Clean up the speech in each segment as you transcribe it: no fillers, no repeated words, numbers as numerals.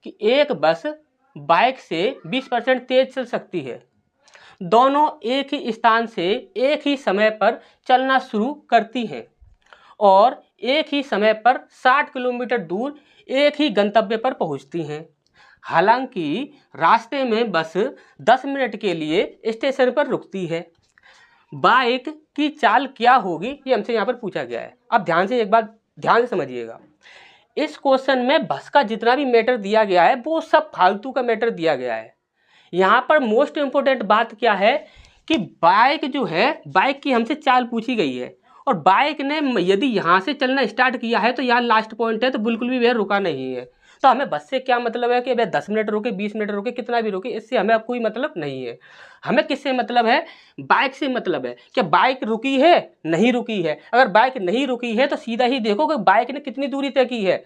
कि एक बस बाइक से 20% तेज चल सकती है। दोनों एक ही स्थान से एक ही समय पर चलना शुरू करती हैं और एक ही समय पर 60 किलोमीटर दूर एक ही गंतव्य पर पहुंचती हैं। हालांकि रास्ते में बस 10 मिनट के लिए स्टेशन पर रुकती है। बाइक की चाल क्या होगी, ये हमसे यहाँ पर पूछा गया है। अब ध्यान से एक बात ध्यान से समझिएगा, इस क्वेश्चन में बस का जितना भी मैटर दिया गया है वो सब फालतू का मैटर दिया गया है। यहाँ पर मोस्ट इम्पोर्टेंट बात क्या है कि बाइक जो है, बाइक की हमसे चाल पूछी गई है और बाइक ने यदि यहाँ से चलना स्टार्ट किया है तो यहाँ लास्ट पॉइंट है, तो बिल्कुल भी वह रुका नहीं है। तो हमें बस से क्या मतलब है कि वह 10 मिनट रुके, 20 मिनट रुके, कितना भी रुके, इससे हमें अब कोई मतलब नहीं है। हमें किससे मतलब है? बाइक से मतलब है। क्या बाइक रुकी है? नहीं रुकी है। अगर बाइक नहीं रुकी है तो सीधा ही देखो कि बाइक ने कितनी दूरी तय की है।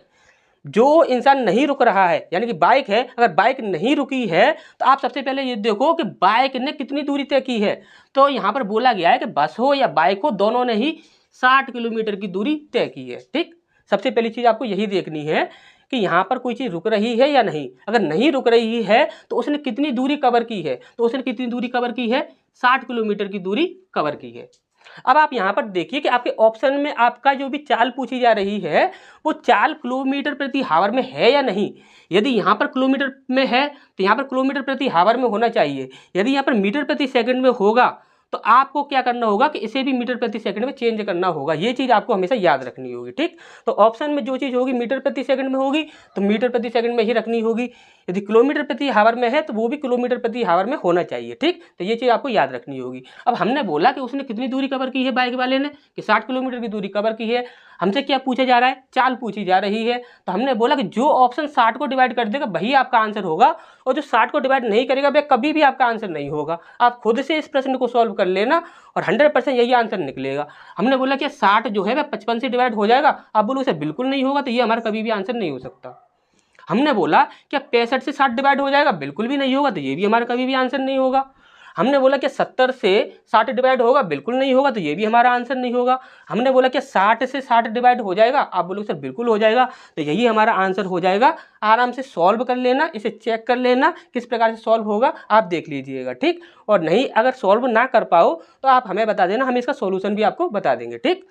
जो इंसान नहीं रुक रहा है, यानी कि बाइक है, अगर बाइक नहीं रुकी है तो आप सबसे पहले ये देखो कि बाइक ने कितनी दूरी तय की है। तो यहाँ पर बोला गया है कि बस हो या बाइक हो, दोनों ने ही 60 किलोमीटर की दूरी तय की है। ठीक, सबसे पहली चीज़ आपको यही देखनी है कि यहाँ पर कोई चीज़ रुक रही है या नहीं। अगर नहीं रुक रही है तो उसने कितनी दूरी कवर की है, तो उसने कितनी दूरी कवर की है? 60 किलोमीटर की दूरी कवर की है। अब आप यहाँ पर देखिए कि आपके ऑप्शन में आपका जो भी चाल पूछी जा रही है वो चाल किलोमीटर प्रति हावर में है या नहीं। यदि यहाँ पर किलोमीटर में है तो यहाँ पर किलोमीटर प्रति हावर में होना चाहिए। यदि यहाँ पर मीटर प्रति सेकंड में होगा तो आपको क्या करना होगा कि इसे भी मीटर प्रति सेकंड में चेंज करना होगा। ये चीज़ आपको हमेशा याद रखनी होगी। ठीक, तो ऑप्शन में जो चीज़ होगी मीटर प्रति सेकंड में होगी तो मीटर प्रति सेकंड में ही रखनी होगी। यदि किलोमीटर प्रति हावर में है तो वो भी किलोमीटर प्रति हावर में होना चाहिए। ठीक, तो ये चीज़ आपको याद रखनी होगी। अब हमने बोला कि उसने कितनी दूरी कवर की है, बाइक वाले ने, कि 60 किलोमीटर की दूरी कवर की है। हमसे क्या पूछा जा रहा है? चाल पूछी जा रही है। तो हमने बोला कि जो ऑप्शन 60 को डिवाइड कर देगा वही आपका आंसर होगा, और जो 60 को डिवाइड नहीं करेगा वह कभी भी आपका आंसर नहीं होगा। आप खुद से इस प्रश्न को सॉल्व कर लेना और 100% यही आंसर निकलेगा। हमने बोला कि 60 जो है वह 55 से डिवाइड हो जाएगा, आप बोलो उसे बिल्कुल नहीं होगा, तो ये हमारा कभी भी आंसर नहीं हो सकता। हमने बोला क्या 65 से 60 डिवाइड हो जाएगा, बिल्कुल भी नहीं होगा, तो ये भी हमारा कभी भी आंसर नहीं होगा। हमने बोला कि 70 से 60 डिवाइड होगा, बिल्कुल नहीं होगा, तो ये भी हमारा आंसर नहीं होगा। हमने बोला कि 60 से 60 डिवाइड हो जाएगा, आप बोलोगे सर बिल्कुल हो जाएगा, तो यही हमारा आंसर हो जाएगा। आराम से सॉल्व कर लेना, इसे चेक कर लेना किस प्रकार से सॉल्व होगा, आप देख लीजिएगा। ठीक, और नहीं अगर सॉल्व ना कर पाओ तो आप हमें बता देना, हम इसका सॉल्यूशन भी आपको बता देंगे। ठीक।